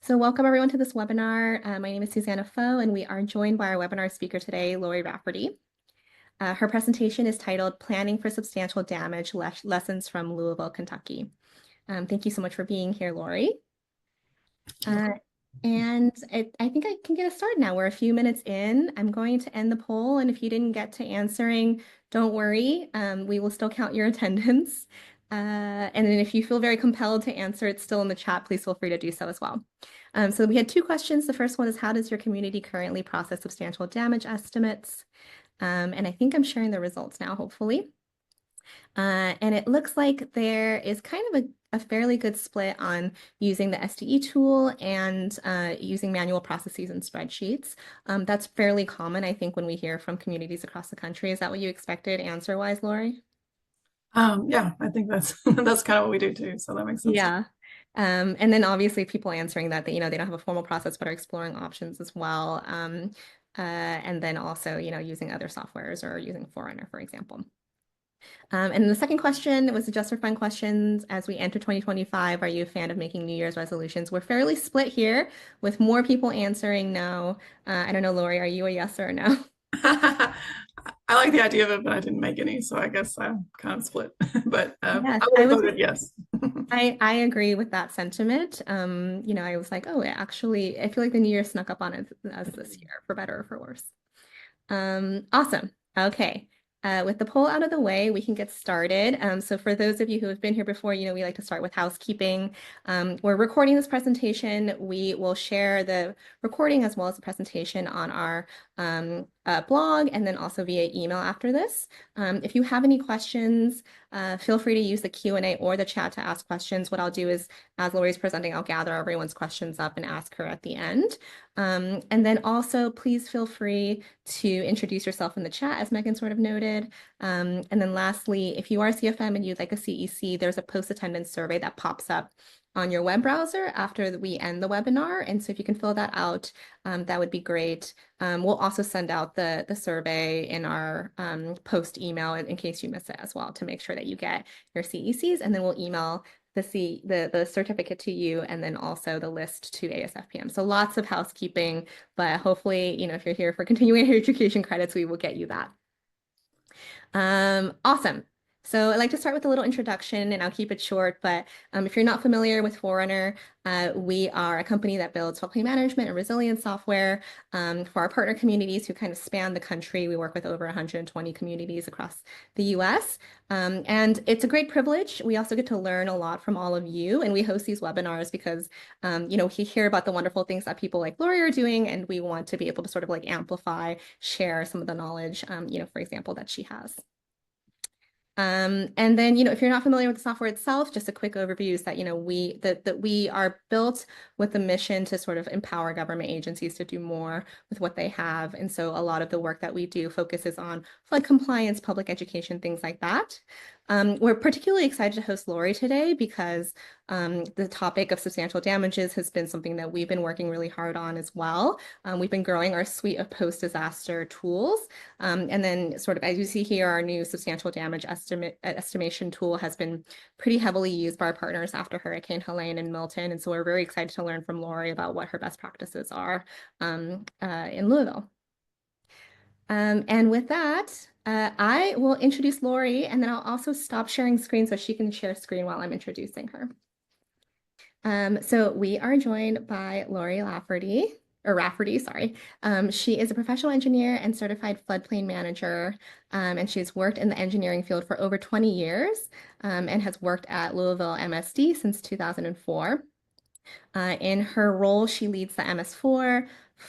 So welcome everyone to this webinar. My name is Susanna Foe, and we are joined by our webinar speaker today, Lori Rafferty. Her presentation is titled Planning for Substantial Damage, Lessons from Louisville, Kentucky. Thank you so much for being here, Lori. I think I can get us started now. We're a few minutes in. I'm going to end the poll, and if you didn't get to answering, don't worry. We will still count your attendance. And then if you feel very compelled to answer, it's still in the chat. Please feel free to do so as well. So we had two questions. The first one is, how does your community currently process substantial damage estimates? And I think I'm sharing the results now, hopefully. And it looks like there is kind of a fairly good split on using the SDE tool and using manual processes and spreadsheets. That's fairly common, I think, when we hear from communities across the country. Is that what you expected answer-wise, Lori? Yeah, I think that's that's kind of what we do too. So that makes sense. Yeah. And then obviously people answering that, they don't have a formal process, but are exploring options as well. And then also, using other softwares or using Forerunner, for example. And the second question was just for fun questions. As we enter 2025, are you a fan of making New Year's resolutions? We're fairly split here with more people answering no. I don't know, Lori, are you a yes or a no? I like the idea of it, but I didn't make any, so I guess I'm kind of split. But Yes, I would have voted yes. I agree with that sentiment. I was like, oh, actually, I feel like the New Year snuck up on us this year, for better or for worse. Awesome. Okay. With the poll out of the way, we can get started. So for those of you who have been here before, we like to start with housekeeping. We're recording this presentation. We will share the recording as well as the presentation on our blog and then also via email after this. If you have any questions, feel free to use the Q&A or the chat to ask questions. What I'll do is, as Lori's presenting, I'll gather everyone's questions up and ask her at the end. And then also, please feel free to introduce yourself in the chat, as Megan sort of noted. And then lastly, if you are a CFM and you'd like a CEC, there's a post-attendance survey that pops up on your web browser after we end the webinar. And so if you can fill that out, that would be great. We'll also send out the survey in our post email in case you miss it as well, to make sure that you get your CECs, and then we'll email the certificate to you, and then also the list to ASFPM. So lots of housekeeping, but hopefully, if you're here for continuing education credits, we will get you that. Awesome. So I'd like to start with a little introduction, and I'll keep it short, but if you're not familiar with Forerunner, we are a company that builds floodplain management and resilience software for our partner communities who kind of span the country. We work with over 120 communities across the US, and it's a great privilege. We also get to learn a lot from all of you, and we host these webinars because, we hear about the wonderful things that people like Lori are doing, and we want to be able to sort of like amplify, share some of the knowledge, for example, that she has. And then, if you're not familiar with the software itself, just a quick overview is that, we are built with the mission to sort of empower government agencies to do more with what they have. And so a lot of the work that we do focuses on flood compliance, public education, things like that. We're particularly excited to host Lori today because the topic of substantial damages has been something that we've been working really hard on as well. We've been growing our suite of post-disaster tools. And then sort of, as you see here, our new substantial damage estimation tool has been pretty heavily used by our partners after Hurricane Helene and Milton. And so we're very excited to learn from Lori about what her best practices are in Louisville. And with that, I will introduce Lori, and then I'll also stop sharing screen so she can share screen while I'm introducing her. So we are joined by Lori Rafferty, sorry. She is a professional engineer and certified floodplain manager, and she's worked in the engineering field for over 20 years and has worked at Louisville MSD since 2004. In her role, she leads the MS4,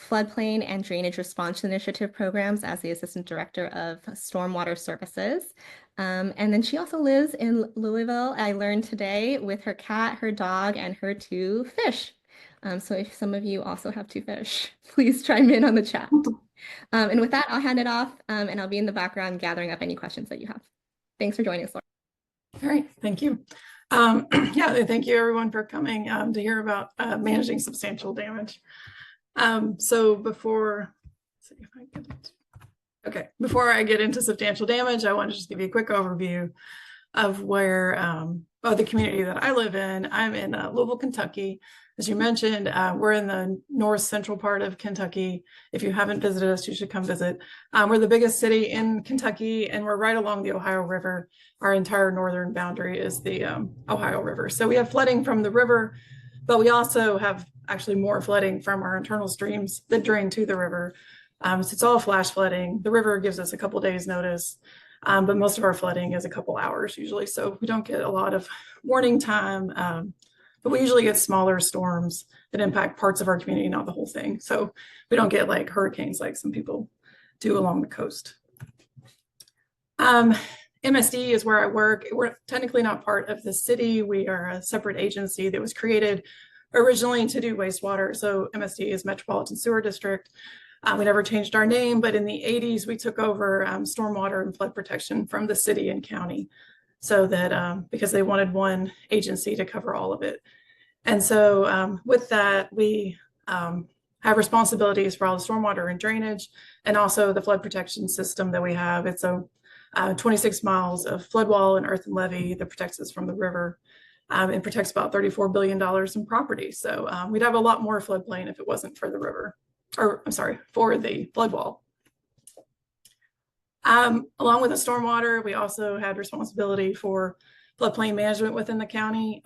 Floodplain and Drainage Response Initiative programs as the Assistant Director of Stormwater Services. And then she also lives in Louisville, I learned today, with her cat, her dog, and her 2 fish. So if some of you also have 2 fish, please chime in on the chat. And with that, I'll hand it off, and I'll be in the background gathering up any questions that you have. Thanks for joining us, Laura. All right, thank you. Yeah, thank you everyone for coming to hear about managing substantial damage. So before I get into substantial damage, I want to just give you a quick overview of where the community that I live in. I'm in Louisville, Kentucky. as you mentioned, we're in the north central part of Kentucky. If you haven't visited us, you should come visit. We're the biggest city in Kentucky, and we're right along the Ohio River. Our entire northern boundary is the Ohio River. So we have flooding from the river, but we also have actually more flooding from our internal streams that drain to the river. So it's all flash flooding. The river gives us a couple days notice, but most of our flooding is a couple hours usually. So we don't get a lot of warning time, but we usually get smaller storms that impact parts of our community, not the whole thing. So we don't get like hurricanes like some people do along the coast. MSD is where I work. We're technically not part of the city. We are a separate agency that was created originally to do wastewater. So MSD is Metropolitan Sewer District. We never changed our name, but in the 80s, we took over stormwater and flood protection from the city and county, so that because they wanted one agency to cover all of it. And so with that, we have responsibilities for all the stormwater and drainage, and also the flood protection system that we have. It's a 26 miles of flood wall and earthen levee that protects us from the river, and protects about $34 billion in property. So we'd have a lot more floodplain if it wasn't for the river, or I'm sorry, for the flood wall. Along with the stormwater, we also had responsibility for floodplain management within the county,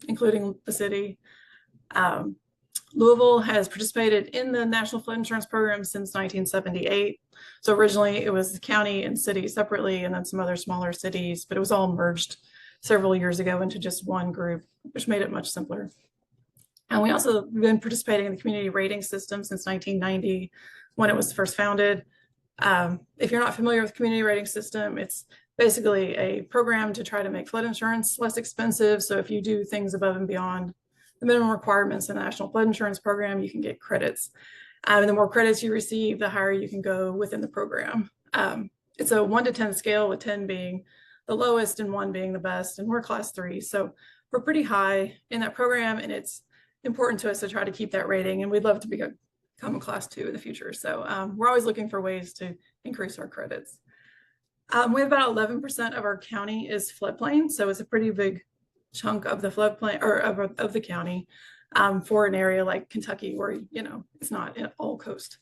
including the city. Louisville has participated in the National Flood Insurance Program since 1978. So originally it was the county and city separately, and then some other smaller cities, but it was all merged several years ago into just one group, which made it much simpler. And we also have been participating in the community rating system since 1990, when it was first founded. If you're not familiar with the community rating system, it's basically a program to try to make flood insurance less expensive. So if you do things above and beyond the minimum requirements in the National Flood Insurance Program, you can get credits. And the more credits you receive, the higher you can go within the program. It's a 1 to 10 scale, with 10 being the lowest and 1 being the best. And we're class 3. So we're pretty high in that program, and it's important to us to try to keep that rating. And we'd love to become a class 2 in the future. So we're always looking for ways to increase our credits. We have about 11% of our county is floodplain. So it's a pretty big chunk of the floodplain, or of the county, for an area like Kentucky, where, you know, it's not all coast.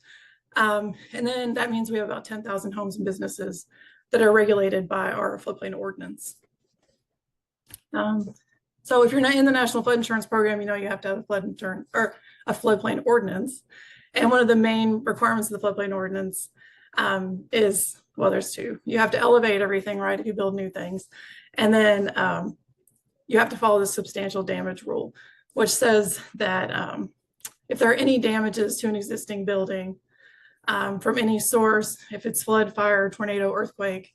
And then that means we have about 10,000 homes and businesses that are regulated by our floodplain ordinance. So if you're not in the National Flood Insurance Program, you know you have to have a flood insurance or a floodplain ordinance. And one of the main requirements of the floodplain ordinance is, well, there's 2. You have to elevate everything, right, if you build new things. And then you have to follow the substantial damage rule, which says that if there are any damages to an existing building from any source, if it's flood, fire, tornado, earthquake,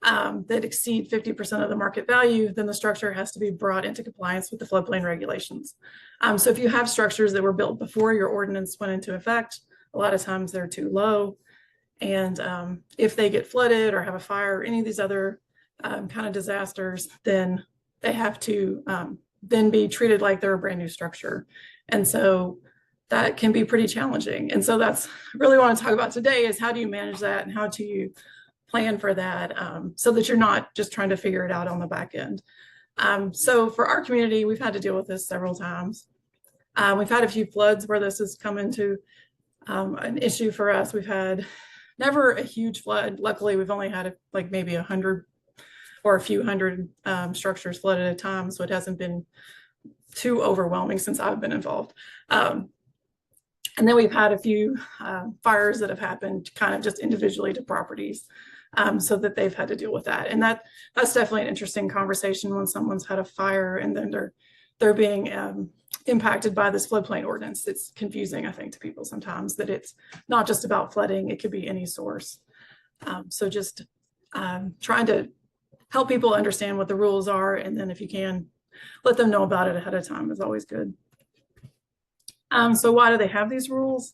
that exceed 50% of the market value, then the structure has to be brought into compliance with the floodplain regulations. So if you have structures that were built before your ordinance went into effect, a lot of times they're too low. And if they get flooded or have a fire or any of these other kind of disasters, then they have to then be treated like they're a brand new structure. And so that can be pretty challenging. And so that's really what I want to talk about today, is how do you manage that, and how do you plan for that, so that you're not just trying to figure it out on the back end. So for our community, we've had to deal with this several times. We've had a few floods where this has come into an issue for us. We've had never a huge flood. Luckily, we've only had like maybe 100 or a few hundred structures flood at a time, so it hasn't been too overwhelming since I've been involved. And then we've had a few fires that have happened kind of just individually to properties, so that they've had to deal with that. And that's definitely an interesting conversation when someone's had a fire and then they're being impacted by this floodplain ordinance. It's confusing, I think, to people sometimes, that it's not just about flooding, it could be any source. So just trying to help people understand what the rules are, and then if you can, let them know about it ahead of time is always good. So why do they have these rules?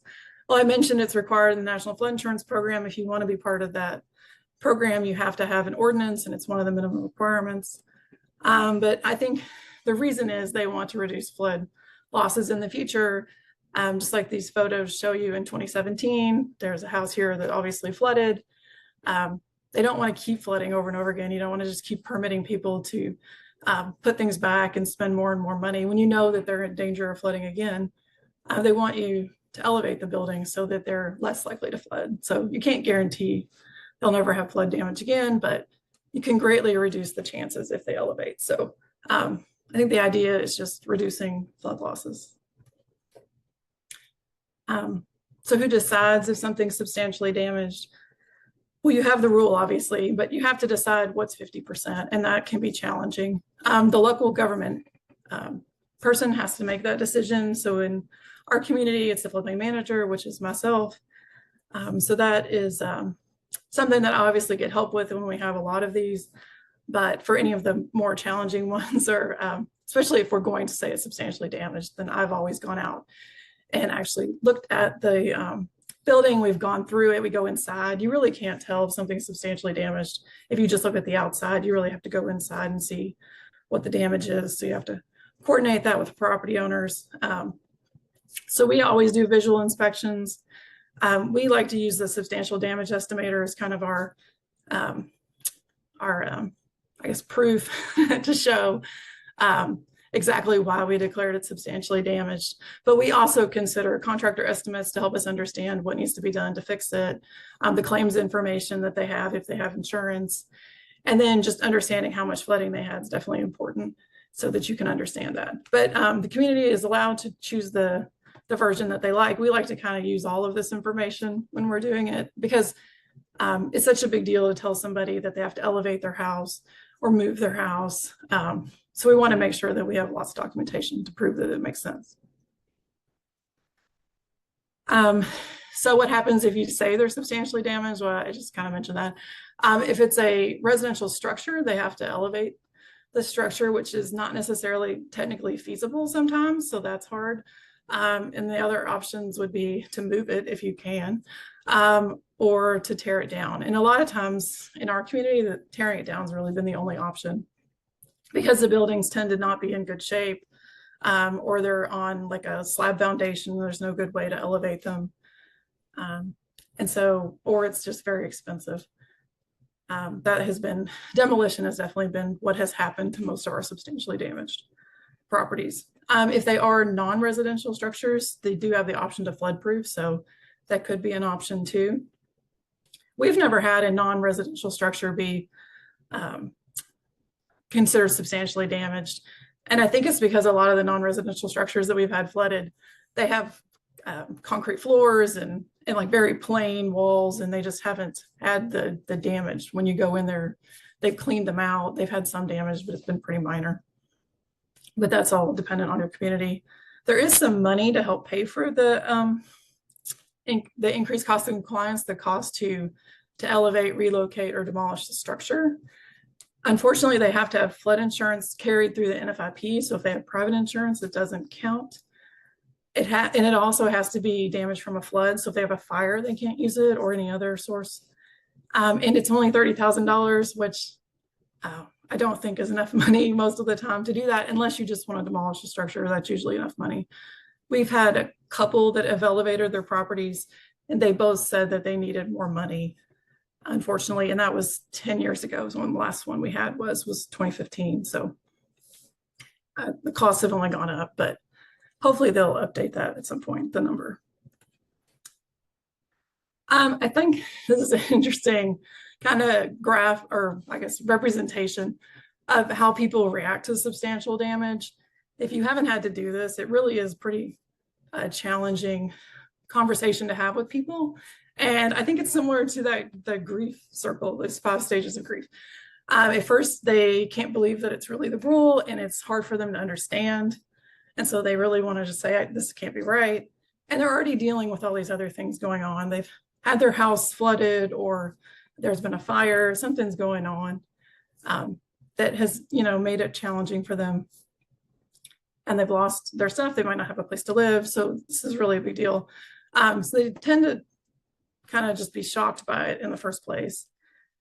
Well, I mentioned it's required in the National Flood Insurance Program. If you want to be part of that program, you have to have an ordinance, and it's one of the minimum requirements. But I think the reason is they want to reduce flood losses in the future. Just like these photos show you in 2017, there's a house here that obviously flooded. They don't want to keep flooding over and over again. You don't want to just keep permitting people to put things back and spend more and more money when you know that they're in danger of flooding again. They want you to elevate the building so that they're less likely to flood. So you can't guarantee they'll never have flood damage again, but you can greatly reduce the chances if they elevate. So I think the idea is just reducing flood losses. So who decides if something's substantially damaged? Well, you have the rule, obviously, but you have to decide what's 50%, and that can be challenging. The local government person has to make that decision. So in our community, it's the floodplain manager, which is myself. So that is something that I obviously get help with when we have a lot of these. But for any of the more challenging ones, or especially if we're going to say it's substantially damaged, then I've always gone out and actually looked at the building. We've gone through it. We go inside. You really can't tell if something's substantially damaged if you just look at the outside. You really have to go inside and see what the damage is. So you have to coordinate that with property owners. So we always do visual inspections. We like to use the substantial damage estimator as kind of our I guess, proof to show exactly why we declared it substantially damaged. But we also consider contractor estimates to help us understand what needs to be done to fix it, the claims information that they have if they have insurance, and then just understanding how much flooding they had is definitely important so that you can understand that. But the community is allowed to choose the version that they like. We like to kind of use all of this information when we're doing it because it's such a big deal to tell somebody that they have to elevate their house or move their house. So we want to make sure that we have lots of documentation to prove that it makes sense. So what happens if you say they're substantially damaged? Well, I just kind of mentioned that. If it's a residential structure, they have to elevate the structure, which is not necessarily technically feasible sometimes. So that's hard. And the other options would be to move it if you can, or to tear it down. And a lot of times in our community, that tearing it down has really been the only option because the buildings tend to not be in good shape, or they're on like a slab foundation. There's no good way to elevate them. And so, or it's just very expensive. Demolition has definitely been what has happened to most of our substantially damaged properties. If they are non-residential structures, they do have the option to flood-proof, so that could be an option too. We've never had a non-residential structure be considered substantially damaged. And I think it's because a lot of the non-residential structures that we've had flooded, they have concrete floors and like very plain walls, and they just haven't had the damage. When you go in there, they've cleaned them out. They've had some damage, but it's been pretty minor. But that's all dependent on your community. There is some money to help pay for the increased cost of compliance, the cost to elevate, relocate, or demolish the structure. Unfortunately, they have to have flood insurance carried through the NFIP. So if they have private insurance, it doesn't count. And it also has to be damage from a flood. So if they have a fire, they can't use it, or any other source. And it's only $30,000, which I don't think is enough money most of the time to do that, unless you just want to demolish the structure. That's usually enough money. We've had a couple that have elevated their properties, and they both said that they needed more money, unfortunately. And that was 10 years ago. So when the last one we had was 2015. So the costs have only gone up, but hopefully they'll update that at some point, the number. I think this is an interesting kind of graph, or I guess representation of how people react to substantial damage. If you haven't had to do this, it really is pretty challenging conversation to have with people. And I think it's similar to the grief circle, those 5 stages of grief. At first, they can't believe that it's really the rule, and it's hard for them to understand. And so they really want to just say, this can't be right. And they're already dealing with all these other things going on. They've had their house flooded, or there's been a fire, something's going on that has, made it challenging for them. And they've lost their stuff. They might not have a place to live. So this is really a big deal. So they tend to kind of just be shocked by it in the first place.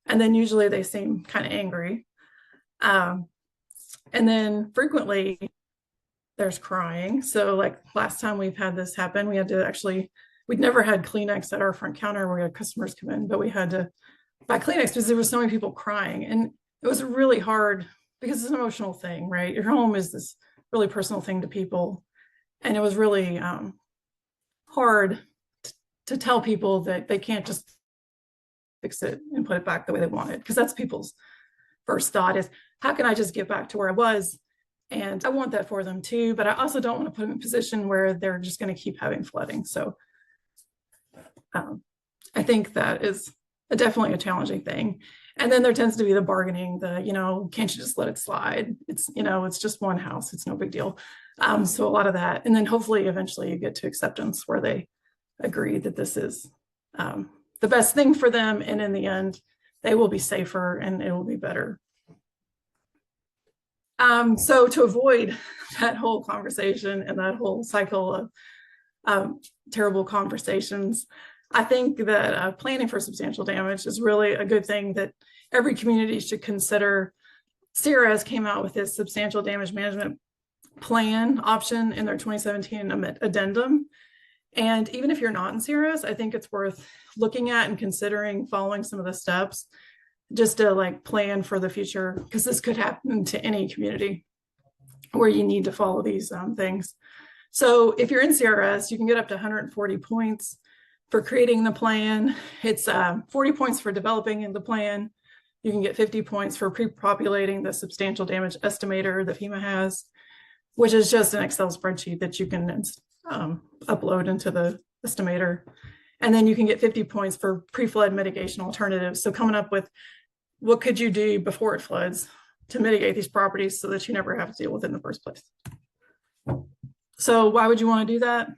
And then usually they seem kind of angry. And then frequently there's crying. So like last time we've had this happen, we had to we'd never had Kleenex at our front counter where we had customers come in, but we had to buy Kleenex because there were so many people crying. And it was really hard because it's an emotional thing, right? Your home is this really personal thing to people. And it was really hard to tell people that they can't just fix it and put it back the way they want it, because that's people's first thought is, how can I just get back to where I was? And I want that for them too, but I also don't want to put them in a position where they're just going to keep having flooding. So I think that is definitely a challenging thing. And then there tends to be the bargaining, can't you just let it slide? It's just one house, it's no big deal. So a lot of that, and then hopefully eventually you get to acceptance where they agree that this is the best thing for them. And in the end, they will be safer and it will be better. So to avoid that whole conversation and that whole cycle of terrible conversations, I think that planning for substantial damage is really a good thing that every community should consider. CRS came out with this substantial damage management plan option in their 2017 addendum. And even if you're not in CRS, I think it's worth looking at and considering following some of the steps just to plan for the future, because this could happen to any community where you need to follow these things. So if you're in CRS, you can get up to 140 points for creating the plan. It's 40 points for developing the plan. You can get 50 points for pre-populating the substantial damage estimator that FEMA has, which is just an Excel spreadsheet that you can upload into the estimator. And then you can get 50 points for pre-flood mitigation alternatives. So coming up with what could you do before it floods to mitigate these properties so that you never have to deal with it in the first place. So why would you want to do that?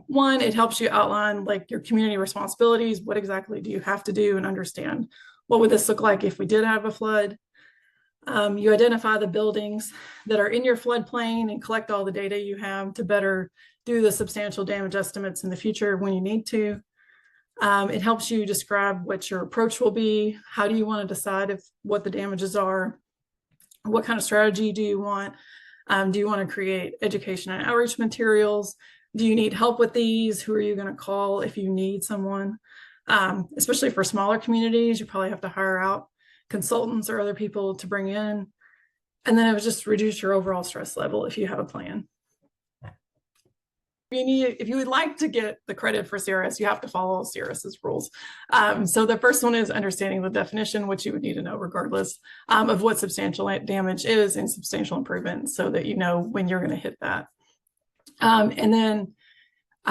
One, it helps you outline your community responsibilities. What exactly do you have to do, and understand what would this look like if we did have a flood? You identify the buildings that are in your floodplain and collect all the data you have to better do the substantial damage estimates in the future when you need to. It helps you describe what your approach will be. How do you want to decide what the damages are? What kind of strategy do you want? Do you want to create education and outreach materials? Do you need help with these? Who are you going to call if you need someone? Especially for smaller communities, you probably have to hire out consultants or other people to bring in. And then it would just reduce your overall stress level if you have a plan. If you would like to get the credit for CRS, you have to follow CRS's rules. So the first one is understanding the definition, which you would need to know regardless of what substantial damage is and substantial improvement, so that you know when you're going to hit that. And then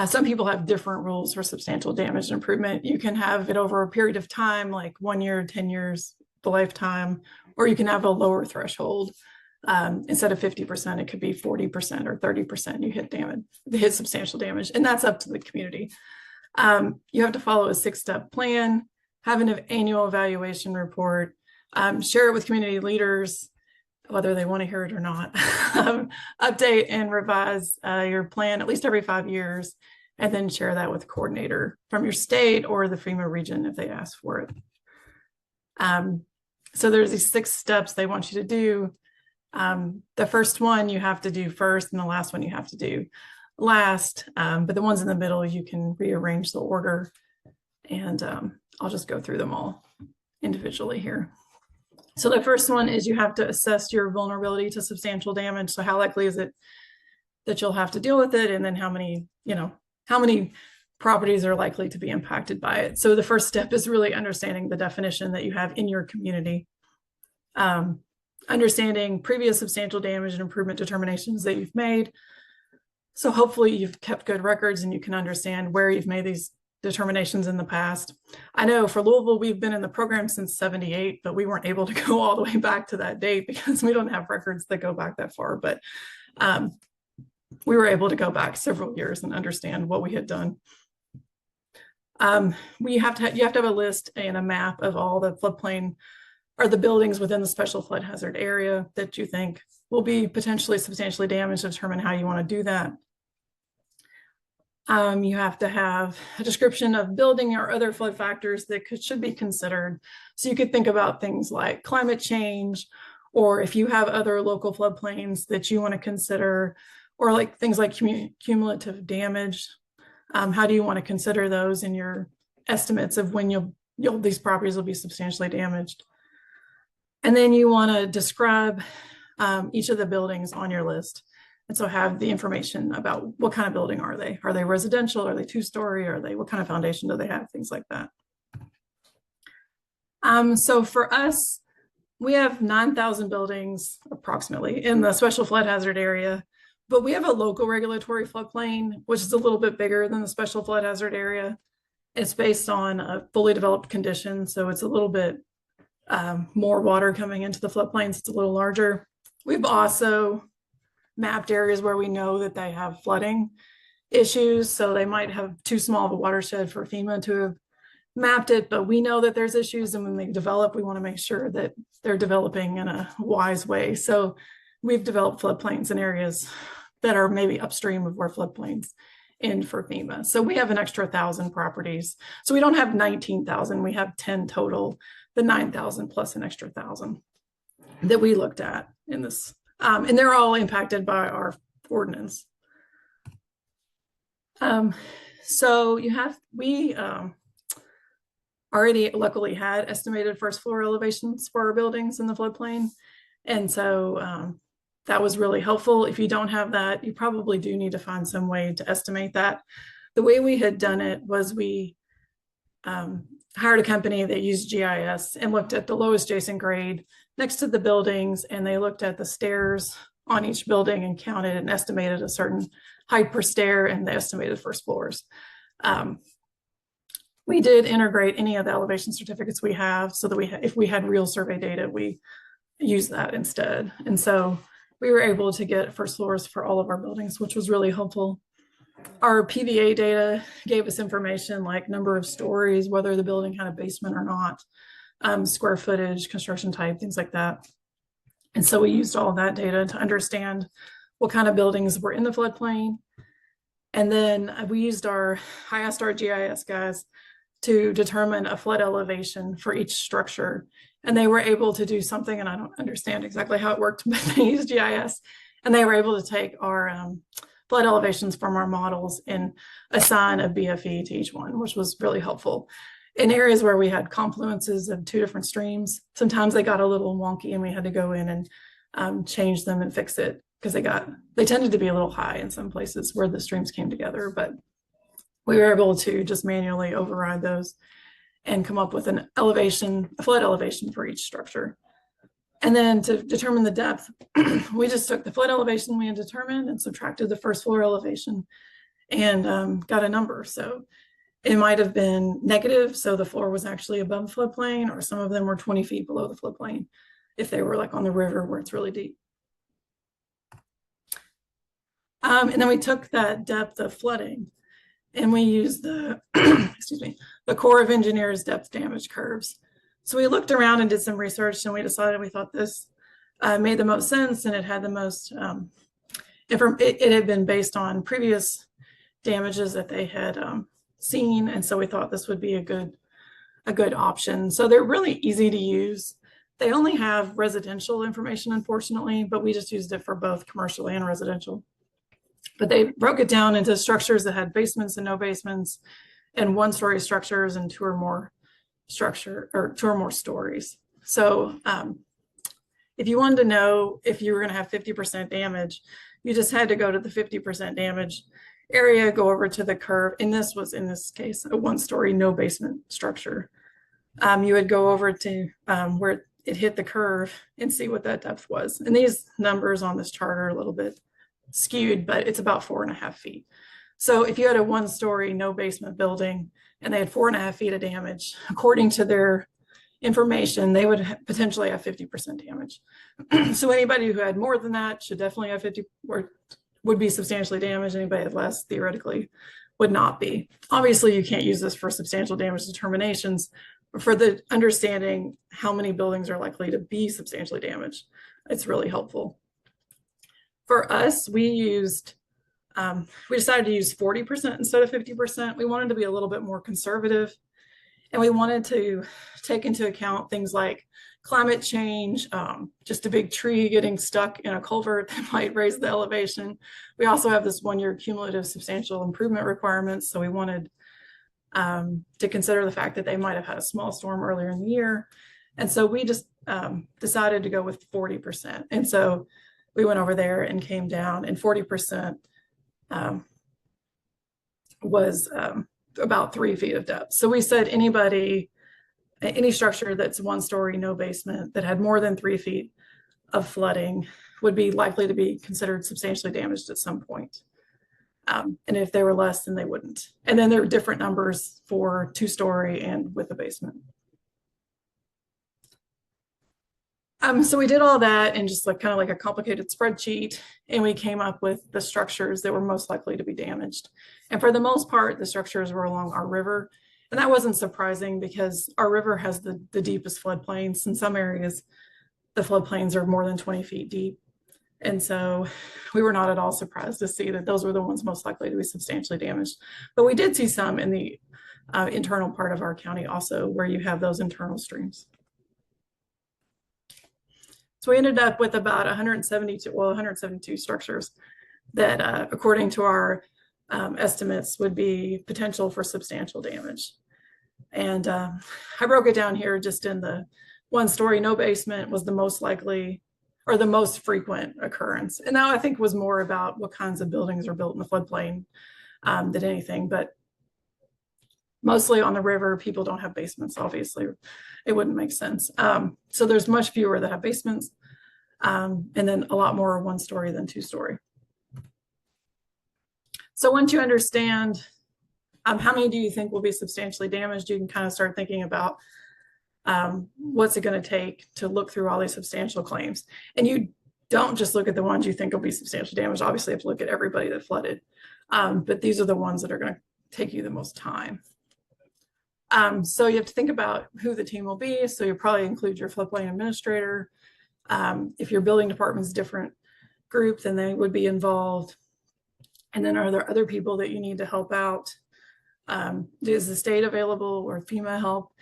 some people have different rules for substantial damage and improvement. You can have it over a period of time, like 1 year, 10 years, the lifetime, or you can have a lower threshold. Instead of 50%, it could be 40% or 30%. You hit substantial damage, and that's up to the community. You have to follow a 6-step plan, have an annual evaluation report, share it with community leaders, whether they want to hear it or not, update and revise your plan at least every 5 years, and then share that with a coordinator from your state or the FEMA region if they ask for it. So there's these 6 steps they want you to do. The first one you have to do first, and the last one you have to do last. But the ones in the middle, you can rearrange the order, and I'll just go through them all individually here. So the first one is you have to assess your vulnerability to substantial damage. So how likely is it that you'll have to deal with it? And then how many properties are likely to be impacted by it? So the first step is really understanding the definition that you have in your community. Understanding previous substantial damage and improvement determinations that you've made. So hopefully you've kept good records and you can understand where you've made these determinations in the past. I know for Louisville, we've been in the program since '78, but we weren't able to go all the way back to that date because we don't have records that go back that far. But we were able to go back several years and understand what we had done. You have to have a list and a map of all the floodplain or the buildings within the special flood hazard area that you think will be potentially substantially damaged, to determine how you want to do that. You have to have a description of building or other flood factors that should be considered. So you could think about things like climate change, or if you have other local floodplains that you want to consider, or like things like cumulative damage. How do you want to consider those in your estimates of when you'll these properties will be substantially damaged. And then you want to describe each of the buildings on your list. And so have the information about what kind of building are they? Are they residential? Are they two-story? What kind of foundation do they have? Things like that. So for us, we have 9,000 buildings approximately in the special flood hazard area, but we have a local regulatory floodplain, which is a little bit bigger than the special flood hazard area. It's based on a fully developed condition, so it's a little bit more water coming into the floodplains. It's a little larger. We've also mapped areas where we know that they have flooding issues, so they might have too small of a watershed for FEMA to have mapped it, but we know that there's issues, and when they develop, we want to make sure that they're developing in a wise way. So we've developed floodplains in areas that are maybe upstream of where floodplains end for FEMA. So we have an extra 1,000 properties. So we don't have 19,000, we have 10 total, the 9,000 plus an extra 1,000 that we looked at in this. And they're all impacted by our ordinance. So we already luckily had estimated first floor elevations for our buildings in the floodplain. And so that was really helpful. If you don't have that, you probably do need to find some way to estimate that. The way we had done it was we hired a company that used GIS and looked at the lowest Jason grade next to the buildings, and they looked at the stairs on each building and counted and estimated a certain height per stair and the estimated first floors. We did integrate any of the elevation certificates we have so that if we had real survey data, we use that instead. And so we were able to get first floors for all of our buildings, which was really helpful. Our PVA data gave us information like number of stories, whether the building had a basement or not, square footage, construction type, things like that. And so we used all of that data to understand what kind of buildings were in the floodplain. And then I asked our GIS guys to determine a flood elevation for each structure. And they were able to do something, and I don't understand exactly how it worked, but they used GIS. And they were able to take our flood elevations from our models and assign a BFE to each one, which was really helpful. In areas where we had confluences of two different streams, sometimes they got a little wonky and we had to go in and change them and fix it because they tended to be a little high in some places where the streams came together, but we were able to just manually override those and come up with a flood elevation for each structure. And then to determine the depth, we just took the flood elevation we had determined and subtracted the first floor elevation and got a number. So it might have been negative, so the floor was actually above floodplain, or some of them were 20 feet below the floodplain if they were like on the river where it's really deep. And then we took that depth of flooding and we used the, the Corps of Engineers depth damage curves. So we looked around and did some research, and we decided we thought this made the most sense, and it had the most, it had been based on previous damages that they had seen. And so we thought this would be a good option. So they're really easy to use. They only have residential information, unfortunately, but we just used it for both commercial and residential. But they broke it down into structures that had basements and no basements, and one-story structures and two or more stories. So if you wanted to know if you were going to have 50% damage, you just had to go to the 50% damage area, go over to the curve. And this was, in this case, a one-story, no basement structure. You would go over to where it hit the curve and see what that depth was. And these numbers on this chart are a little bit skewed, but it's about 4.5 feet. So if you had a one-story, no basement building and they had 4.5 feet of damage, according to their information, they would potentially have 50% damage. So anybody who had more than that should definitely have 50, or would be substantially damaged. Anybody with less theoretically would not be. Obviously, you can't use this for substantial damage determinations, but for the understanding how many buildings are likely to be substantially damaged, it's really helpful. For us, we decided to use 40% instead of 50%. We wanted to be a little bit more conservative, and we wanted to take into account things like climate change, just a big tree getting stuck in a culvert that might raise the elevation. We also have this 1-year cumulative substantial improvement requirements, so we wanted to consider the fact that they might have had a small storm earlier in the year. And so we just decided to go with 40%. And so we went over there and came down, and 40% was about 3 feet of depth. So we said any structure that's 1 story, no basement, that had more than 3 feet of flooding would be likely to be considered substantially damaged at some point. And if they were less, then they wouldn't. And then there are different numbers for 2 story and with a basement. So we did all that in just like kind of like a complicated spreadsheet, and we came up with the structures that were most likely to be damaged. And for the most part, the structures were along our river. And that wasn't surprising because our river has the deepest floodplains. In some areas, the floodplains are more than 20 feet deep. And so we were not at all surprised to see that those were the ones most likely to be substantially damaged. But we did see some in the internal part of our county also, where you have those internal streams. So we ended up with about 172 structures that, according to our estimates, would be potential for substantial damage. And I broke it down here just in the 1 story, no basement was the most likely or the most frequent occurrence. And that I think was more about what kinds of buildings are built in the floodplain than anything. But mostly on the river, people don't have basements, obviously. It wouldn't make sense. So there's much fewer that have basements, and then a lot more 1 story than 2 story. So once you understand how many do you think will be substantially damaged, you can kind of start thinking about what's it going to take to look through all these substantial claims. And you don't just look at the ones you think will be substantially damaged. Obviously, you have to look at everybody that flooded. But these are the ones that are going to take you the most time. So you have to think about who the team will be. So you'll probably include your floodplain administrator. If your building department's different group, then they would be involved. And then are there other people that you need to help out? Is the state available or FEMA help?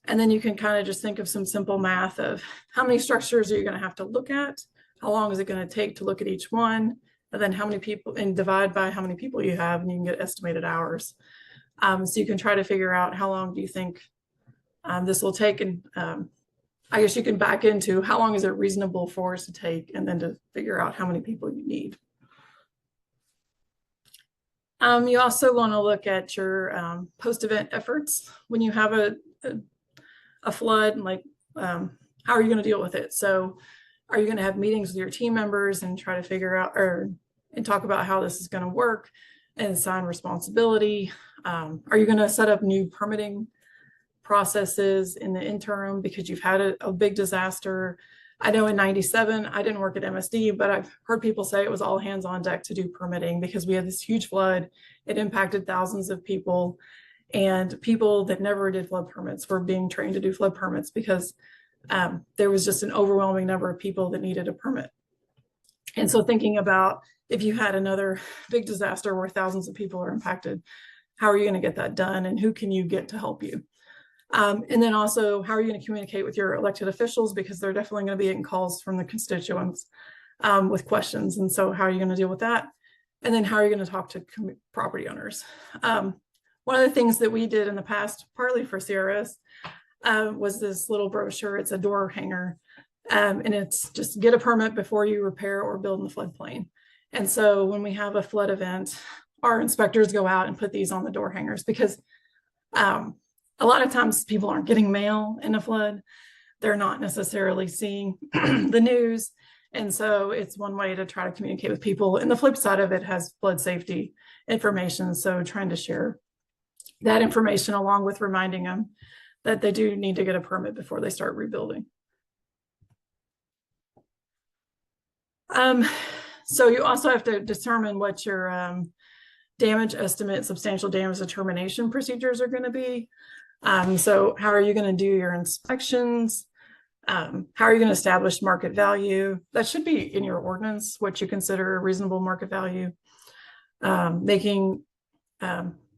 And then you can kind of just think of some simple math of how many structures are you going to have to look at? How long is it going to take to look at each one? And then how many people, and divide by how many people you have, and you can get estimated hours. So you can try to figure out how long do you think this will take. And I guess you can back into how long is it reasonable for us to take, and then to figure out how many people you need. You also want to look at your post-event efforts when you have a flood, and like how are you going to deal with it? So are you going to have meetings with your team members and try to figure out and talk about how this is going to work and assign responsibility? Are you going to set up new permitting processes in the interim because you've had a big disaster? I know in '97, I didn't work at MSD, but I've heard people say it was all hands on deck to do permitting because we had this huge flood. It impacted thousands of people, and people that never did flood permits were being trained to do flood permits because there was just an overwhelming number of people that needed a permit. And so thinking about if you had another big disaster where thousands of people are impacted, how are you going to get that done, and who can you get to help you? And then also, how are you going to communicate with your elected officials? Because they're definitely going to be getting calls from the constituents with questions. And so how are you going to deal with that? And then how are you going to talk to property owners? One of the things that we did in the past, partly for CRS, was this little brochure. It's a door hanger. And it's just get a permit before you repair or build in the floodplain. And so when we have a flood event, our inspectors go out and put these on the door hangers because a lot of times people aren't getting mail in a flood. They're not necessarily seeing the news. And so it's one way to try to communicate with people. And the flip side of it has flood safety information. So trying to share that information along with reminding them that they do need to get a permit before they start rebuilding. So you also have to determine what your damage estimate, substantial damage determination procedures are going to be. So how are you going to do your inspections? How are you going to establish market value? That should be in your ordinance, what you consider a reasonable market value.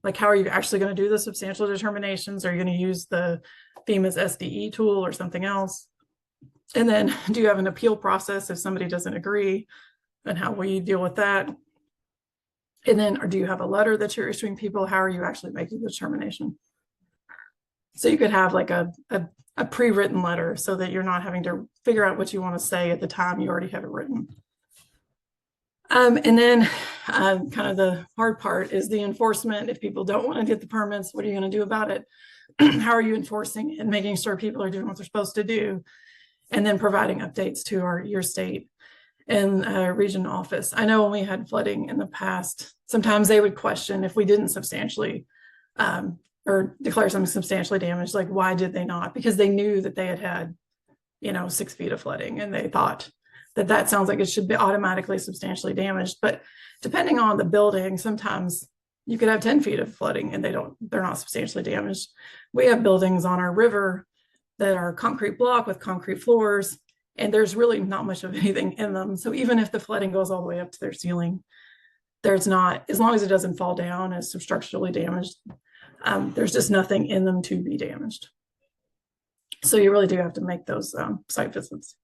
Like how are you actually going to do the substantial determinations? Are you going to use the FEMA's SDE tool or something else? And then do you have an appeal process if somebody doesn't agree? And how will you deal with that? And then, or do you have a letter that you're issuing people? How are you actually making the determination? So you could have like a pre-written letter so that you're not having to figure out what you want to say at the time you already have it written. And then kind of the hard part is the enforcement. If people don't want to get the permits, what are you going to do about it? How are you enforcing and making sure people are doing what they're supposed to do? And then providing updates to your state and region office. I know when we had flooding in the past, sometimes they would question if we didn't substantially or declare something substantially damaged, like why did they not? Because they knew that they had 6 feet of flooding, and they thought that sounds like it should be automatically substantially damaged. But depending on the building, sometimes you could have 10 feet of flooding and they're not substantially damaged. We have buildings on our river that are concrete block with concrete floors, and there's really not much of anything in them. So even if the flooding goes all the way up to their ceiling, there's not, as long as it doesn't fall down as structurally damaged, there's just nothing in them to be damaged. So you really do have to make those site visits.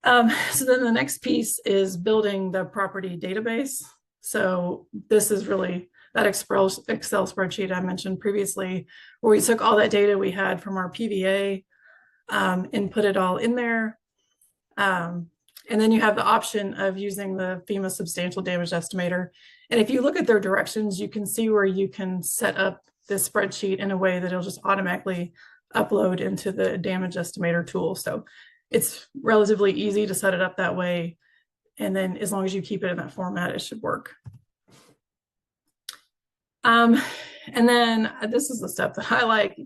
So then the next piece is building the property database. So this is really that Excel spreadsheet I mentioned previously, where we took all that data we had from our PVA and put it all in there. And then you have the option of using the FEMA substantial damage estimator. And if you look at their directions, you can see where you can set up this spreadsheet in a way that it'll just automatically upload into the damage estimator tool. So it's relatively easy to set it up that way. And then as long as you keep it in that format, it should work. And then this is the step that I like.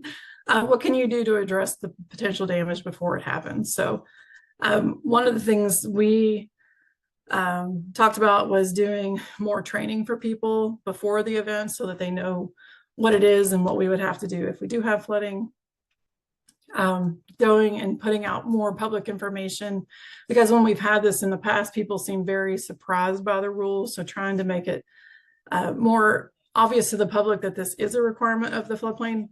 What can you do to address the potential damage before it happens? So one of the things we talked about was doing more training for people before the event so that they know what it is and what we would have to do if we do have flooding. Going and putting out more public information, because when we've had this in the past, people seem very surprised by the rules. So trying to make it more obvious to the public that this is a requirement of the floodplain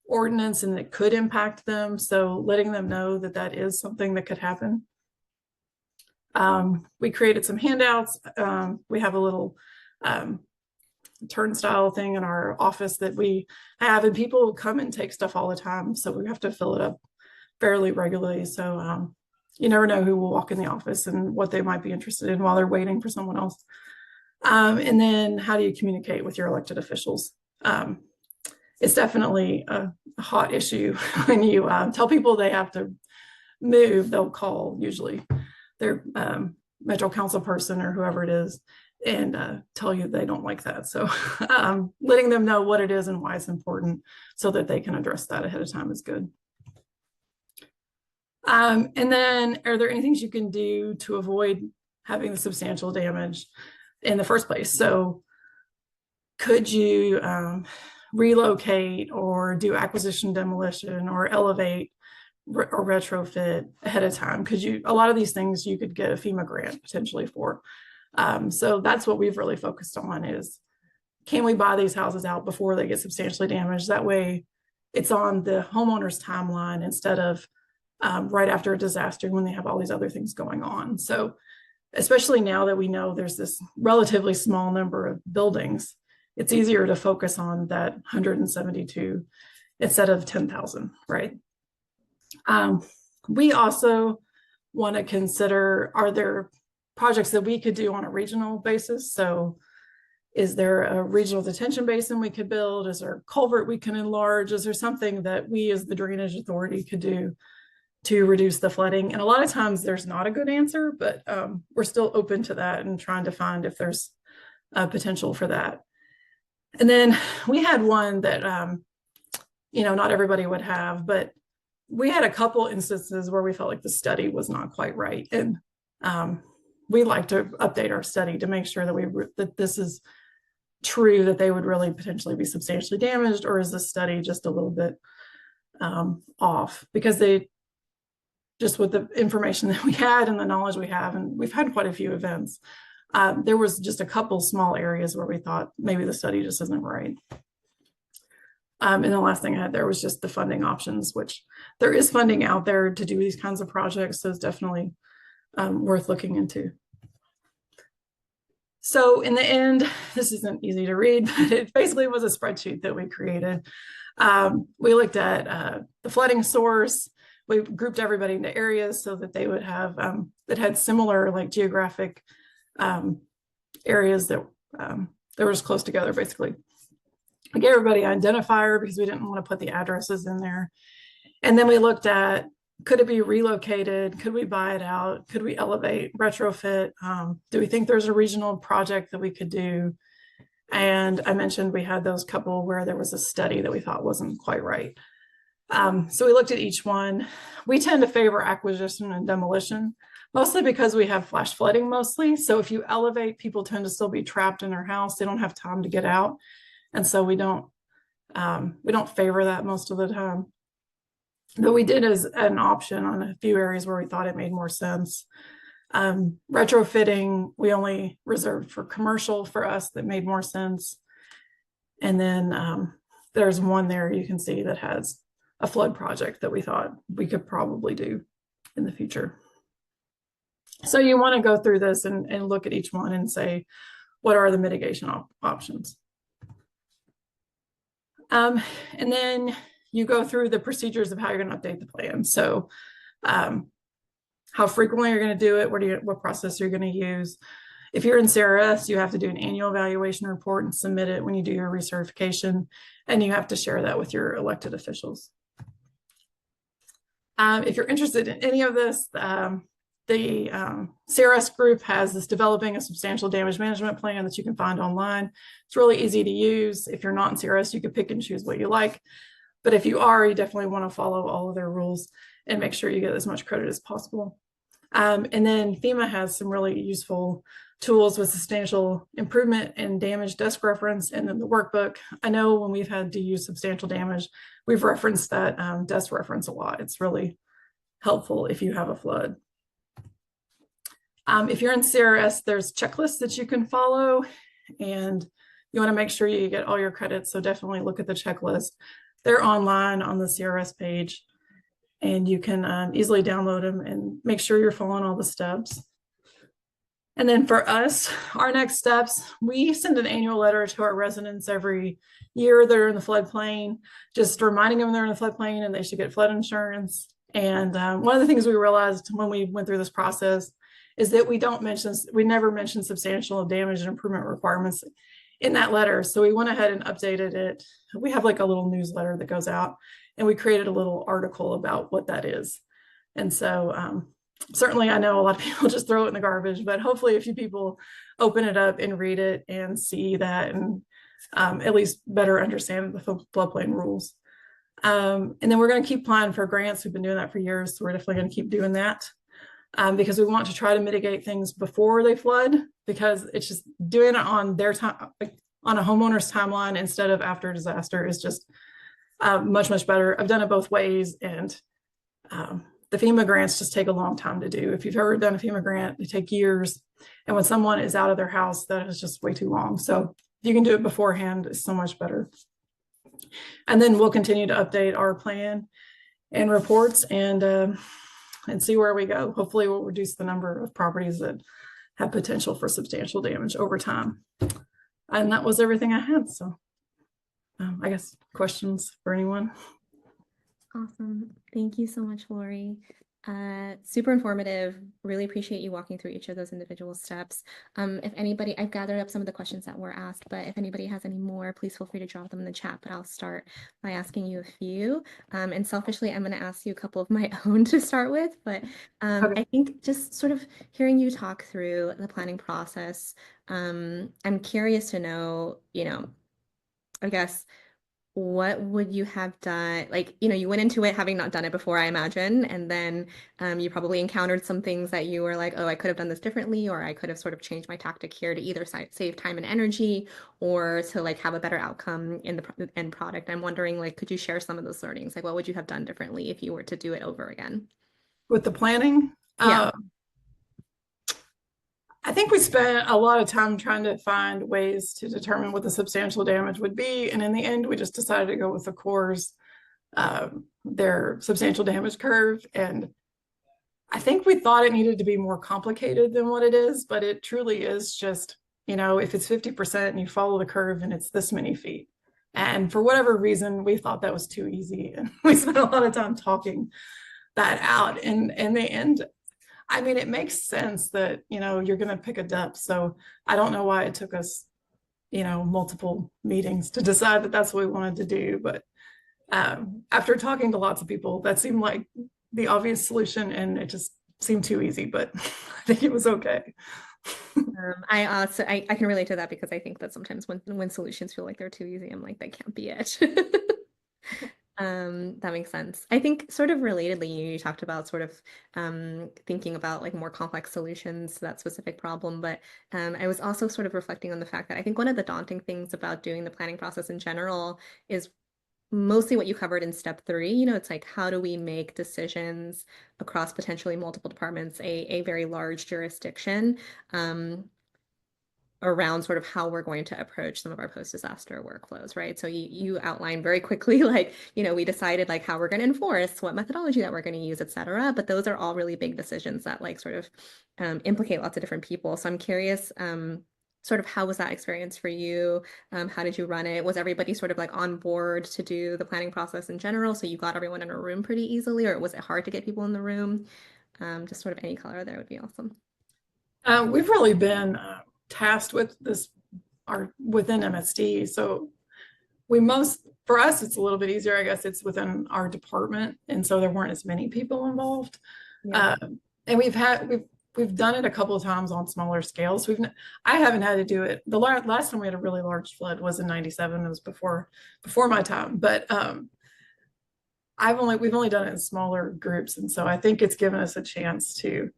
ordinance and it could impact them. So letting them know that that is something that could happen. We created some handouts. We have a little turnstile thing in our office that we have, and people come and take stuff all the time. So we have to fill it up fairly regularly. So you never know who will walk in the office and what they might be interested in while they're waiting for someone else. And then how do you communicate with your elected officials? It's definitely a hot issue when you tell people they have to move. They'll call usually their metro council person or whoever it is and tell you they don't like that. So letting them know what it is and why it's important so that they can address that ahead of time is good. And then are there any things you can do to avoid having the substantial damage in the first place? So could you relocate or do acquisition demolition or elevate or retrofit ahead of time? A lot of these things you could get a FEMA grant potentially for. So that's what we've really focused on is, can we buy these houses out before they get substantially damaged? That way it's on the homeowner's timeline instead of right after a disaster when they have all these other things going on. So especially now that we know there's this relatively small number of buildings, it's easier to focus on that 172 instead of 10,000, right? We also want to consider, are there projects that we could do on a regional basis? So is there a regional detention basin we could build? Is there a culvert we can enlarge? Is there something that we as the drainage authority could do to reduce the flooding? And a lot of times there's not a good answer, but we're still open to that and trying to find if there's a potential for that. And then we had one that, not everybody would have, but we had a couple instances where we felt like the study was not quite right. And we like to update our study to make sure that this is true, that they would really potentially be substantially damaged, or is the study just a little bit off? Because they, just with the information that we had and the knowledge we have, and we've had quite a few events, there was just a couple small areas where we thought maybe the study just isn't right. And the last thing I had there was just the funding options, which there is funding out there to do these kinds of projects. So it's definitely worth looking into. So in the end, this isn't easy to read, but it basically was a spreadsheet that we created. We looked at the flooding source. We grouped everybody into areas so that they would have that had similar like geographic areas that they were just close together, basically. We gave everybody an identifier because we didn't want to put the addresses in there. And then we looked at, could it be relocated? Could we buy it out? Could we elevate, retrofit? Do we think there's a regional project that we could do? And I mentioned we had those couple where there was a study that we thought wasn't quite right. So we looked at each one. We tend to favor acquisition and demolition, mostly because we have flash flooding mostly. So if you elevate, people tend to still be trapped in their house. They don't have time to get out. And so we don't favor that most of the time. But we did as an option on a few areas where we thought it made more sense. Retrofitting, we only reserved for commercial for us that made more sense. And then there's one there you can see that has a flood project that we thought we could probably do in the future. So you want to go through this and look at each one and say, what are the mitigation options? And then you go through the procedures of how you're going to update the plan. So how frequently you're going to do it, what process you're going to use. If you're in CRS, you have to do an annual evaluation report and submit it when you do your recertification, and you have to share that with your elected officials. If you're interested in any of this, the CRS group has this developing a substantial damage management plan that you can find online. It's really easy to use. If you're not in CRS, you can pick and choose what you like. But if you are, you definitely want to follow all of their rules and make sure you get as much credit as possible. And then FEMA has some really useful tools with substantial improvement and damage desk reference, and then the workbook. I know when we've had to use substantial damage, we've referenced that desk reference a lot. It's really helpful if you have a flood. If you're in CRS, there's checklists that you can follow, and you want to make sure you get all your credits. So definitely look at the checklist. They're online on the CRS page, and you can easily download them and make sure you're following all the steps. And then for us, our next steps, we send an annual letter to our residents every year that are in the floodplain, just reminding them they're in the floodplain and they should get flood insurance. And one of the things we realized when we went through this process is that we never mention substantial damage and improvement requirements in that letter. So we went ahead and updated it. We have like a little newsletter that goes out, and we created a little article about what that is. And so certainly I know a lot of people just throw it in the garbage, but hopefully a few people open it up and read it and see that, and at least better understand the floodplain rules. And then we're going to keep applying for grants. We've been doing that for years, so we're definitely going to keep doing that. Because we want to try to mitigate things before they flood, because it's just doing it on their time, like on a homeowner's timeline instead of after a disaster is just much, much better. I've done it both ways, and the FEMA grants just take a long time to do. If you've ever done a FEMA grant, they take years. And when someone is out of their house, that is just way too long. So if you can do it beforehand, it's so much better. And then we'll continue to update our plan and reports and see where we go. Hopefully we'll reduce the number of properties that have potential for substantial damage over time. And that was everything I had. So I guess questions for anyone? Awesome. Thank you so much, Lori. Super informative. Really appreciate you walking through each of those individual steps. If anybody, I've gathered up some of the questions that were asked, but if anybody has any more, please feel free to drop them in the chat, but I'll start by asking you a few. And selfishly, I'm going to ask you a couple of my own to start with, but Okay. I think just sort of hearing you talk through the planning process, I'm curious to know, I guess, what would you have done? Like, you went into it having not done it before, I imagine, and then you probably encountered some things that you were like, oh, I could have done this differently, or I could have sort of changed my tactic here to either save time and energy, or to like have a better outcome in the end product. I'm wondering, like, could you share some of those learnings? Like, what would you have done differently if you were to do it over again? With the planning, Yeah. I think we spent a lot of time trying to find ways to determine what the substantial damage would be. And in the end, we just decided to go with the Corps' their substantial damage curve. And I think we thought it needed to be more complicated than what it is, but it truly is just if it's 50% and you follow the curve and it's this many feet. And for whatever reason, we thought that was too easy. And we spent a lot of time talking that out. And in the end, I mean, it makes sense that, you're going to pick a depth. So I don't know why it took us, multiple meetings to decide that that's what we wanted to do. But after talking to lots of people, that seemed like the obvious solution, and it just seemed too easy, but I think it was okay. I can relate to that because I think that sometimes when solutions feel like they're too easy, I'm like, that can't be it. That makes sense. I think sort of relatedly, you talked about sort of thinking about like more complex solutions to that specific problem, but I was also sort of reflecting on the fact that I think one of the daunting things about doing the planning process in general is mostly what you covered in step 3. It's like, how do we make decisions across potentially multiple departments, a very large jurisdiction, around sort of how we're going to approach some of our post-disaster workflows, right? So you outlined very quickly, like, we decided like how we're going to enforce, what methodology that we're going to use, et cetera. But those are all really big decisions that like sort of implicate lots of different people. So I'm curious, sort of how was that experience for you? How did you run it? Was everybody sort of like on board to do the planning process in general? So you got everyone in a room pretty easily, or was it hard to get people in the room? Just sort of any color there would be awesome. We've really been tasked with this within MSD. So for us, it's a little bit easier, I guess. It's within our department, and so there weren't as many people involved. Yeah. And we've done it a couple of times on smaller scales. I haven't had to do it. The last time we had a really large flood was in '97. It was before my time, but we've only done it in smaller groups, and so I think it's given us a chance to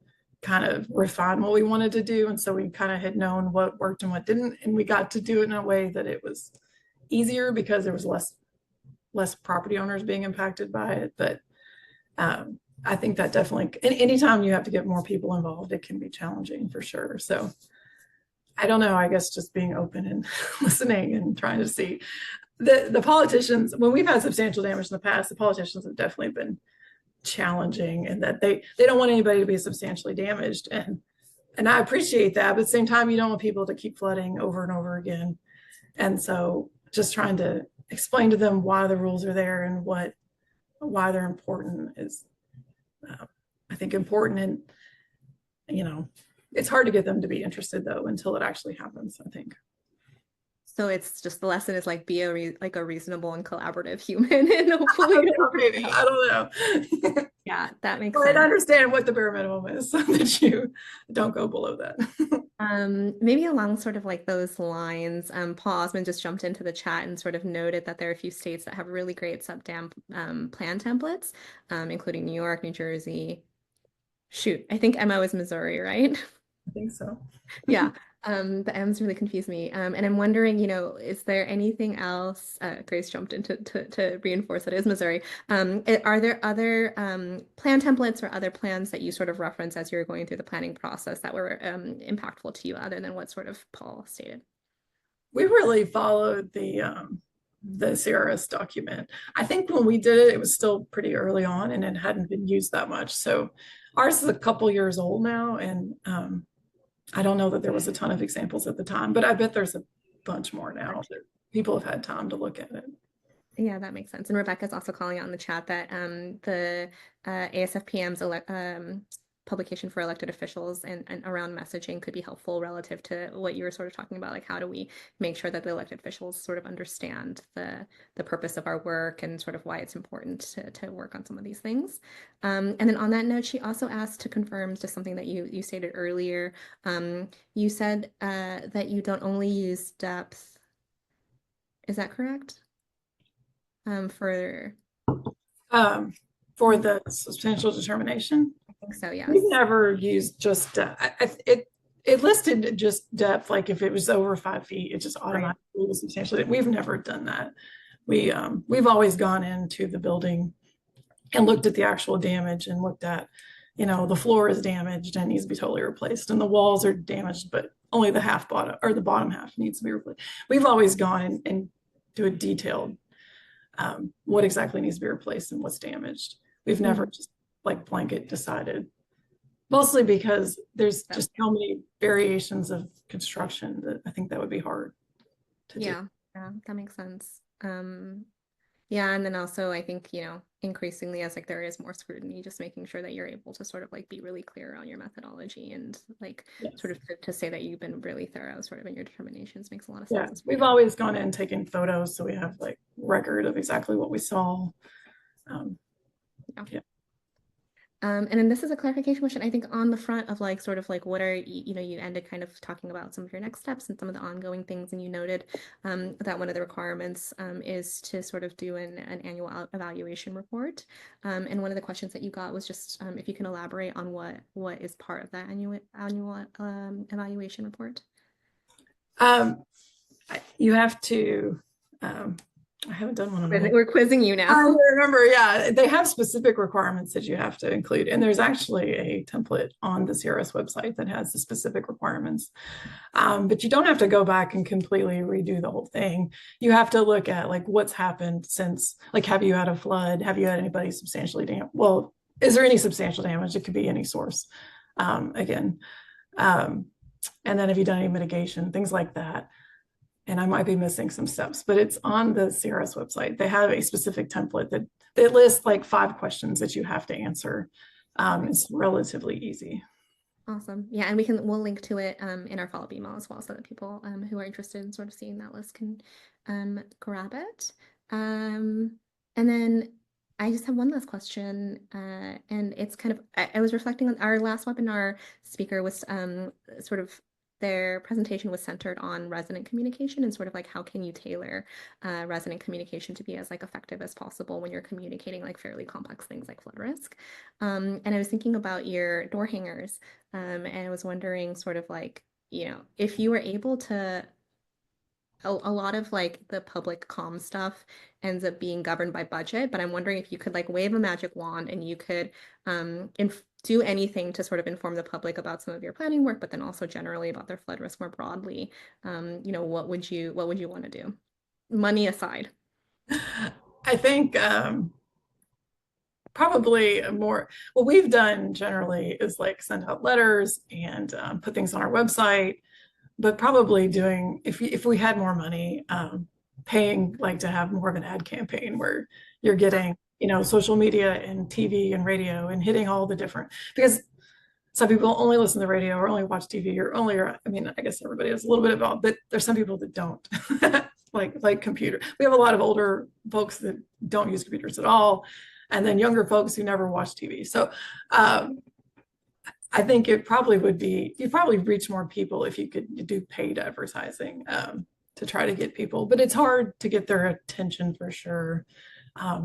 kind of refine what we wanted to do. And so we kind of had known what worked and what didn't, and we got to do it in a way that it was easier because there was less property owners being impacted by it. But I think that definitely, anytime you have to get more people involved, it can be challenging for sure. So I don't know, I guess just being open and listening and trying to see the politicians, when we've had substantial damage in the past, the politicians have definitely been challenging, and that they don't want anybody to be substantially damaged. And I appreciate that, but at the same time, you don't want people to keep flooding over and over again. And so just trying to explain to them why the rules are there and why they're important is, I think, important. And, it's hard to get them to be interested though, until it actually happens, I think. So it's just the lesson is like be a reasonable and collaborative human, and hopefully Maybe, I don't know. Yeah, that makes Well, sense. I understand what the bare minimum is, so that you don't go below that. Maybe along sort of like those lines, Paul Osmond just jumped into the chat and sort of noted that there are a few states that have really great sub-dam plan templates, including New York, New Jersey. Shoot, I think MO is Missouri, right? I think so. Yeah. The M's really confused me. And I'm wondering, is there anything else? Grace jumped in to reinforce that it is Missouri. Are there other plan templates or other plans that you sort of reference as you're going through the planning process that were impactful to you, other than what sort of Paul stated? We really followed the CRS document. I think when we did it, it was still pretty early on and it hadn't been used that much. So ours is a couple years old now, and I don't know that there was a ton of examples at the time, but I bet there's a bunch more now that people have had time to look at it. Yeah, that makes sense. And Rebecca's also calling out in the chat that the ASFPM's publication for elected officials and around messaging could be helpful relative to what you were sort of talking about, like how do we make sure that the elected officials sort of understand the purpose of our work and sort of why it's important to work on some of these things. And then on that note, she also asked to confirm just something that you stated earlier. You said that you don't only use depth. Is that correct? For the substantial determination. I think so, yes. We've never used just it listed just depth, like if it was over 5 feet, it just automatically was substantially. We've never done that. We've always gone into the building and looked at the actual damage and looked at, the floor is damaged and needs to be totally replaced, and the walls are damaged, but only the bottom half needs to be replaced. We've always gone and do a detailed what exactly needs to be replaced and what's damaged. We've never just like blanket decided Mostly because there's So, just so many variations of construction that I think that would be hard to do. yeah, yeah, that makes sense. Yeah, and then also I think, increasingly as like there is more scrutiny, just making sure that you're able to sort of like be really clear on your methodology and like sort Yes. of to say that you've been really thorough sort of in your determinations makes a lot of Yeah. sense. We've always gone in and taken photos, so we have like record of exactly what we saw. Um, Yeah. yeah. And then this is a clarification question, I think on the front of like sort of like what are you ended kind of talking about some of your next steps and some of the ongoing things, and you noted that one of the requirements is to sort of do an annual evaluation report. And one of the questions that you got was just if you can elaborate on what is part of that annual evaluation report. Um, you have to, I haven't done one in a while. We're quizzing you I now. remember, yeah, they have specific requirements that you have to include. And there's actually a template on the CRS website that has the specific requirements. But you don't have to go back and completely redo the whole thing. You have to look at like what's happened since, like, have you had a flood? Have you had anybody substantially damaged? Well, is there any substantial damage? It could be any source. Again, um, and then have you done any mitigation? Things like that. And I might be missing some steps, but it's on the CRS website. They have a specific template that they list like 5 questions that you have to answer. It's relatively easy. Awesome. Yeah, and we'll link to it in our follow-up email as well so that people who are interested in sort of seeing that list can grab it. And then I just have one last question, and it's kind of I was reflecting on our last webinar speaker was sort of their presentation was centered on resident communication and sort of like how can you tailor resident communication to be as like effective as possible when you're communicating like fairly complex things like flood risk. And I was thinking about your door hangers. And I was wondering sort of like, if you were able to, a lot of like the public comm stuff ends up being governed by budget, but I'm wondering if you could like wave a magic wand and you could do anything to sort of inform the public about some of your planning work, but then also generally about their flood risk more broadly. What would you want to do? Money aside. I think probably more what we've done generally is like send out letters and put things on our website, but probably doing if we had more money, paying like to have more of an ad campaign where you're getting social media and TV and radio and hitting all the different, because some people only listen to the radio or only watch TV or only, I mean, I guess everybody has a little bit of all, but there's some people that don't like computer. We have a lot of older folks that don't use computers at all, and then younger folks who never watch TV. So I think it probably would be, you'd probably reach more people if you could do paid advertising to try to get people, but it's hard to get their attention for sure,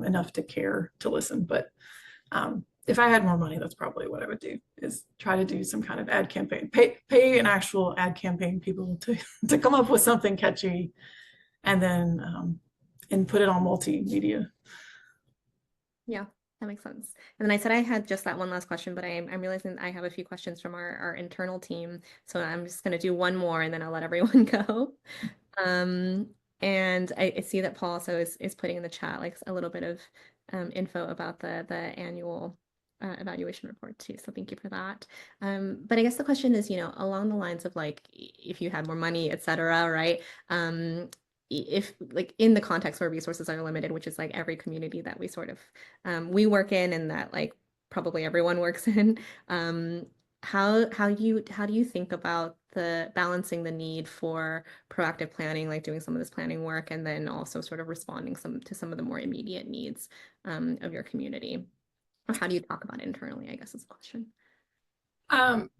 enough to care to listen. But if I had more money, that's probably what I would do, is try to do some kind of ad campaign, pay an actual ad campaign people to come up with something catchy, and then and put it on multimedia. Yeah, that makes sense. And then I said I had just that one last question, but I'm realizing I have a few questions from our internal team. So I'm just going to do one more and then I'll let everyone go. Um, and I see that Paul also is putting in the chat like a little bit of info about the annual evaluation report too. So thank you for that. But I guess the question is, along the lines of like if you had more money, et cetera, right? If like in the context where resources are limited, which is like every community that we sort of we work in and that like probably everyone works in, how do you think about the balancing the need for proactive planning, like doing some of this planning work, and then also sort of responding to some of the more immediate needs of your community? Or how do you talk about it internally, I guess is the question. Um,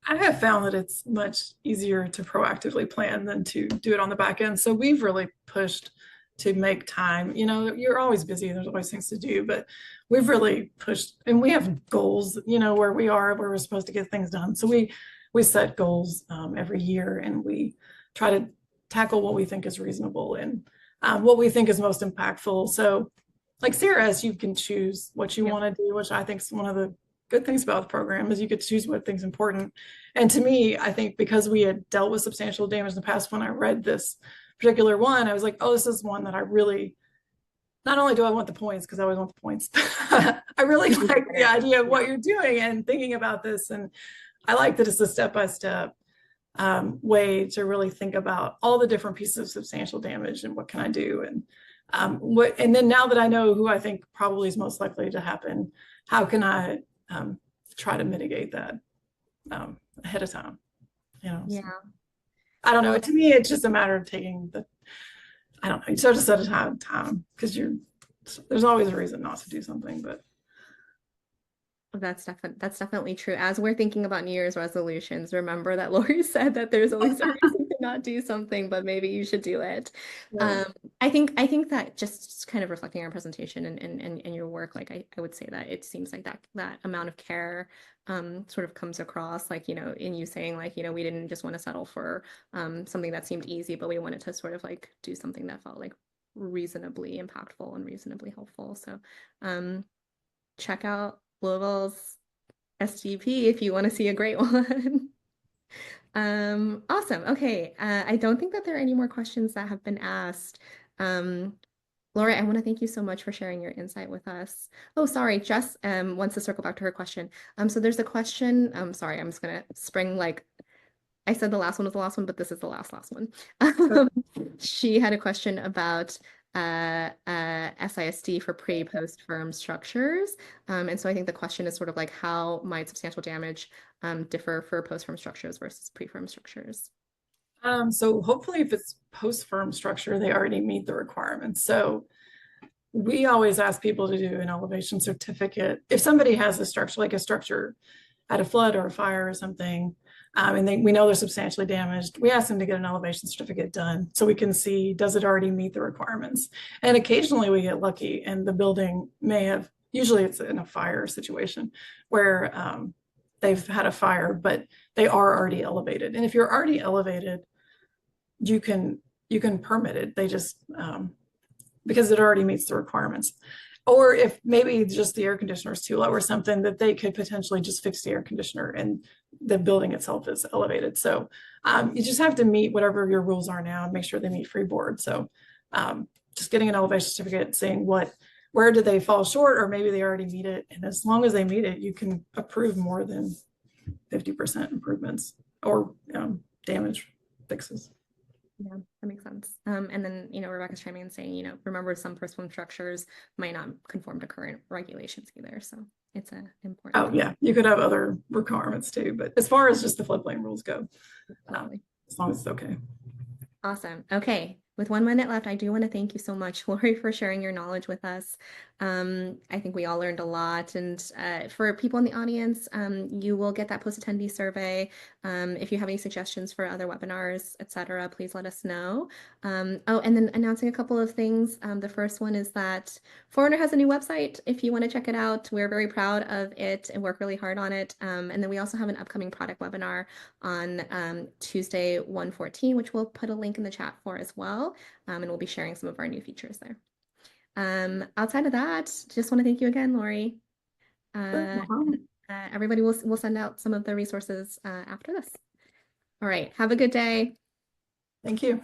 I have found that it's much easier to proactively plan than to do it on the back end. So we've really pushed to make time. You're always busy, there's always things to do, but we've really pushed, and we have goals, where we're supposed to get things done. So we set goals every year, and we try to tackle what we think is reasonable and what we think is most impactful. So like CRS, you can choose what you want to do, which I think is one of the good things about the program, is you get to choose what things important. And to me, I think because we had dealt with substantial damage in the past, when I read this particular one, I was like, oh, this is one that I really not only do I want the points, because I always want the points, I really like the idea of what you're doing and thinking about this. And I like that it's a step-by-step way to really think about all the different pieces of substantial damage and what can I do. And and then now that I know who I think probably is most likely to happen, how can I try to mitigate that ahead of time? Yeah. So, I don't know. Well, To me, it's just a matter of taking I don't know, you start to set a time because there's always a reason not to do something, but that's definitely true. As we're thinking about New Year's resolutions, remember that Lori said that there's always a reason to not do something, but maybe you should do it. yeah. Um, I think that just kind of reflecting our presentation and your work, like I would say that it seems like that amount of care sort of comes across, like, in you saying, like, we didn't just want to settle for something that seemed easy, but we wanted to sort of like do something that felt like reasonably impactful and reasonably helpful. So check out Louisville's SGP if you want to see a great one. Awesome. Okay. I don't think that there are any more questions that have been asked. Laura, I want to thank you so much for sharing your insight with us. Oh, sorry, Jess wants to circle back to her question. So there's a question. Sorry, I'm just gonna spring like I said the last one was the last one, but this is the last one. She had a question about SISD for pre-post firm structures. And so I think the question is sort of like how might substantial damage differ for post-firm structures versus pre-firm structures? So hopefully if it's post-firm structure, they already meet the requirements. So we always ask people to do an elevation certificate. If somebody has a structure, like a structure at a flood or a fire or something, and we know they're substantially damaged, we ask them to get an elevation certificate done so we can see, does it already meet the requirements? And occasionally we get lucky and the building may have, usually it's in a fire situation where they've had a fire, but they are already elevated. And if you're already elevated, you can permit it. They just because it already meets the requirements. Or if maybe just the air conditioner is too low or something, that they could potentially just fix the air conditioner and the building itself is elevated. So you just have to meet whatever your rules are now and make sure they meet freeboard. So just getting an elevation certificate saying where do they fall short, or maybe they already meet it. And as long as they meet it, you can approve more than 50% improvements or damage fixes. Yeah, that makes sense. And then, Rebecca's chiming in saying, remember some first-form structures might not conform to current regulations either. So it's an important Oh, thing. yeah, you could have other requirements too, but as far as just the floodplain rules go, as long as it's okay. Awesome. Okay. With 1 minute left, I do want to thank you so much, Lori, for sharing your knowledge with us. I think we all learned a lot. And for people in the audience, you will get that post-attendee survey. If you have any suggestions for other webinars, etc., please let us know. Oh, and then announcing a couple of things. The first one is that Forerunner has a new website. If you want to check it out, we're very proud of it and work really hard on it. And then we also have an upcoming product webinar on Tuesday, 1/14, which we'll put a link in the chat for as well. And we'll be sharing some of our new features there. Outside of that, just want to thank you again, Lori. Everybody will send out some of the resources after this. All right. Have a good day. Thank you.